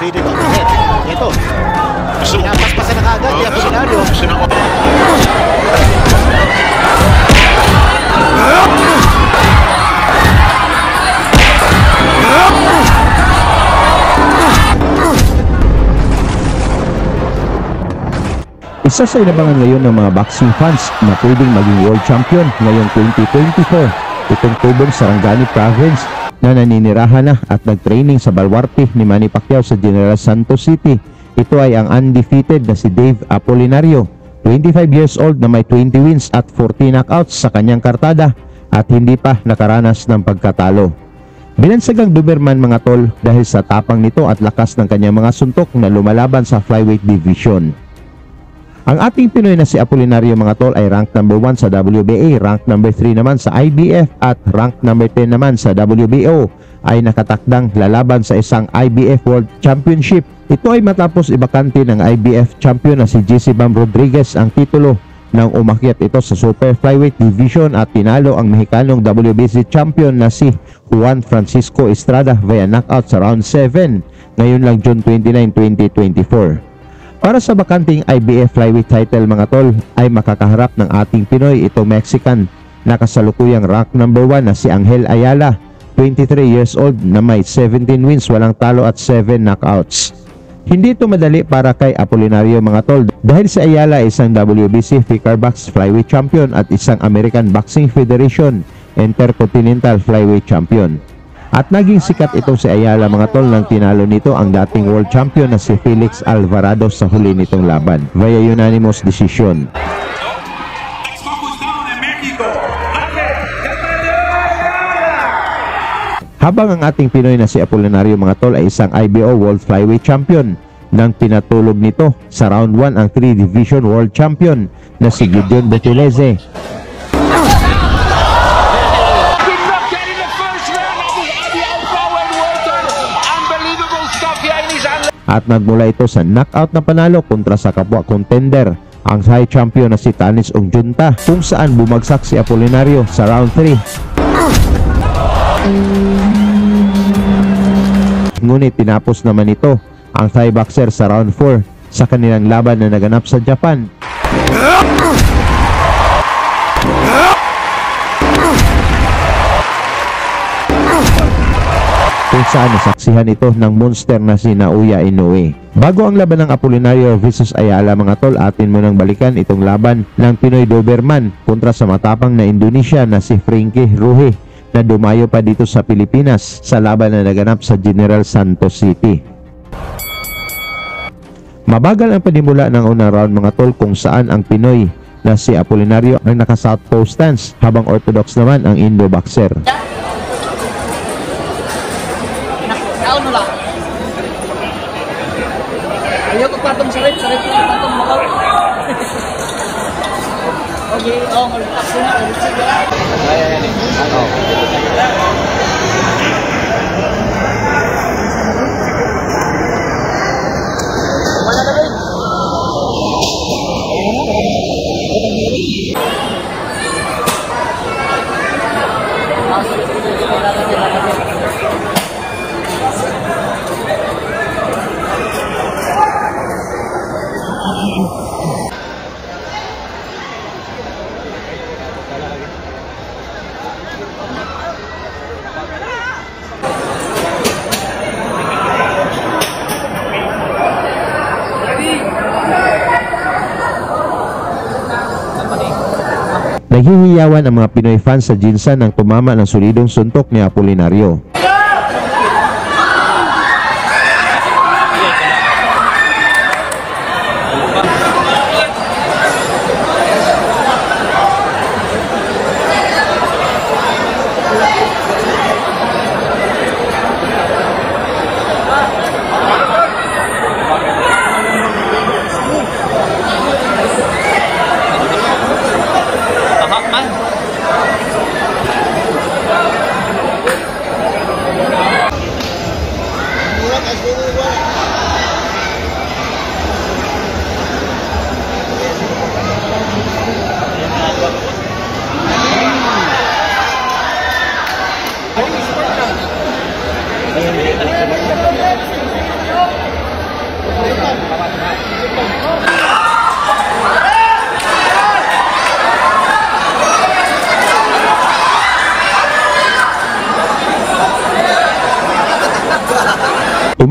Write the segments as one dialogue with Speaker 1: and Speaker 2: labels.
Speaker 1: Undefeated on the head. Ito. Pinapaspasan na kagad ni Apolinario.
Speaker 2: Isa sa inabangan ngayon ng mga boxing fans na pwedeng maging world champion ngayong 2024. Itong tubong Sarangani Province na naninirahan na at nagtraining sa Baluarte ni Manny Pacquiao sa General Santos City. Ito ay ang undefeated na si Dave Apolinario, 25 years old na may 20 wins at 40 knockouts sa kanyang kartada at hindi pa nakaranas ng pagkatalo. Binansagang Doberman mga tol dahil sa tapang nito at lakas ng kanyang mga suntok na lumalaban sa flyweight division. Ang ating Pinoy na si Apolinario mga tol ay rank number 1 sa WBA, rank number 3 naman sa IBF at rank number 10 naman sa WBO, ay nakatakdang lalaban sa isang IBF World Championship. Ito ay matapos ibakante ng IBF champion na si JC Bam Rodriguez ang titulo nang umakyat ito sa Super Flyweight Division at tinalo ang Mexicanong WBC champion na si Juan Francisco Estrada via knockout sa round 7 ngayon lang June 29, 2024. Para sa bakanting IBF Flyweight title mga tol ay makakaharap ng ating Pinoy itong Mexican na kasalukuyang rank number 1 na si Angel Ayala, 23 years old na may 17 wins, walang talo at 7 knockouts. Hindi ito madali para kay Apolinario mga tol dahil si Ayala ay isang WBC Box Flyweight Champion at isang American Boxing Federation Intercontinental Flyweight Champion. At naging sikat ito si Ayala mga tol nang tinalo nito ang dating world champion na si Felix Alvarado sa huli nitong laban via unanimous decision. Habang ang ating Pinoy na si Apolinario mga tol ay isang IBO World Flyweight Champion nang pinatulog nito sa round 1 ang 3 Division World Champion na si Gideon Butheleze. At nagmula ito sa knockout na panalo kontra sa kapwa contender, ang high champion na si Tanis Ongjunta, kung saan bumagsak si Apolinario sa round 3. Ngunit tinapos naman ito ang Thai boxer sa round 4 sa kanilang laban na naganap sa Japan. Kung saan nasaksihan ito ng monster na si Naoya Inoue. Bago ang laban ng Apolinario vs Ayala mga tol, atin mo nang balikan itong laban ng Pinoy Doberman kontra sa matapang na Indonesia na si Frankie Ruhe na dumayo pa dito sa Pilipinas sa laban na naganap sa General Santos City. Mabagal ang panimula ng unang round mga tol kung saan ang Pinoy na si Apolinario ang naka-southpaw stance habang orthodox naman ang Indo boxer.
Speaker 3: Ano lang? Ayaw ko patong sarip patong makaw. Okay, ngalitak ko na.
Speaker 2: Naghihiyawan ang mga Pinoy fans sa Jinsan nang tumama ng solidong suntok ni Apolinario.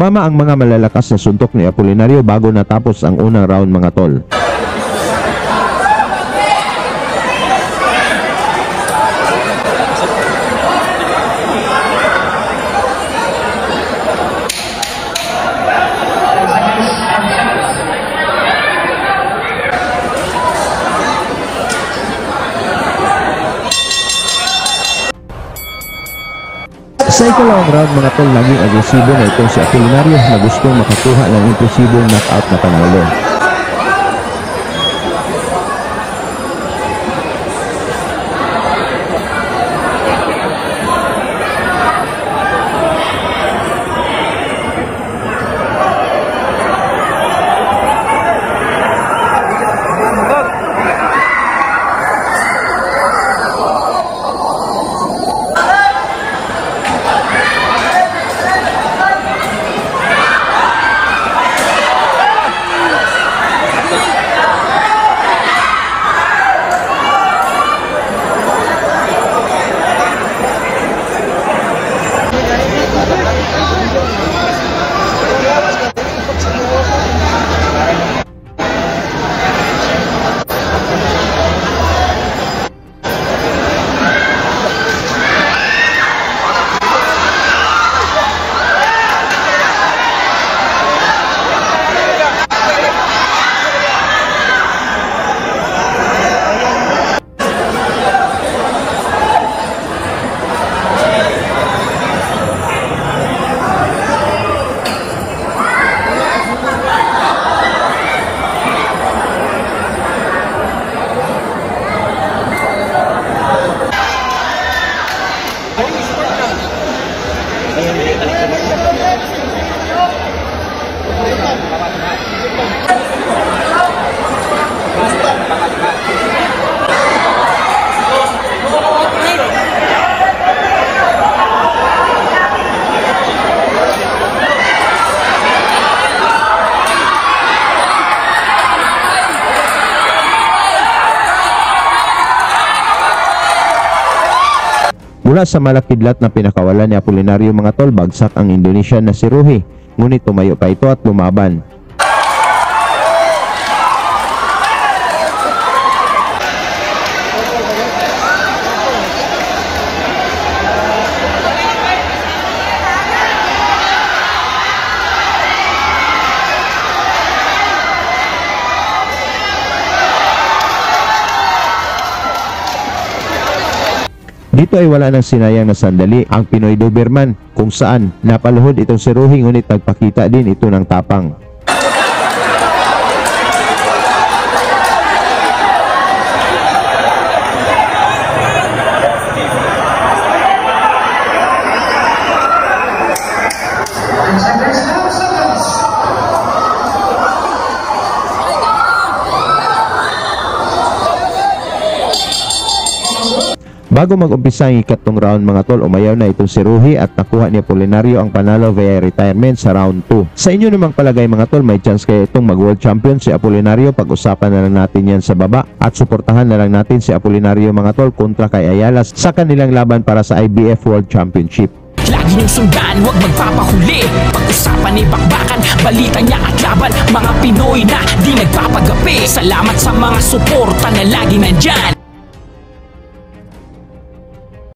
Speaker 2: Tumama ang mga malalakas na suntok ni Apolinario bago natapos ang unang round mga tol. Sa ikalawang round mga tol, naging agresibo na itong si Apolinario na gustong makakuha ng imposibong knockout na panalo. Mula sa malakidlat na pinakawalan ni Apolinario mga tol, bagsak ang Indonesian na si Ruhi, ngunit tumayo pa ito at lumaban. Dito ay wala nang sinayang na sandali ang Pinoy Doberman kung saan napaluhod itong si Ruhi, ngunit nagpakita din ito ng tapang. Bago mag-umpisa ang ikatlong round mga tol, umayaw na itong si Ruhi at nakuha ni Apolinario ang panalo via retirement sa round 2. Sa inyo namang palagay mga tol, may chance kaya itong mag-world champion si Apolinario? Pag-usapan na lang natin yan sa baba at suportahan na lang natin si Apolinario mga tol kontra kay Ayala sa kanilang laban para sa IBF World Championship.
Speaker 4: Lagi niyong sundan, huwag magpapahuli. Pag-usapan ni bakbakan, balita niya at laban. Mga Pinoy na di nagpapagapi. Salamat sa mga suporta na lagi nandyan.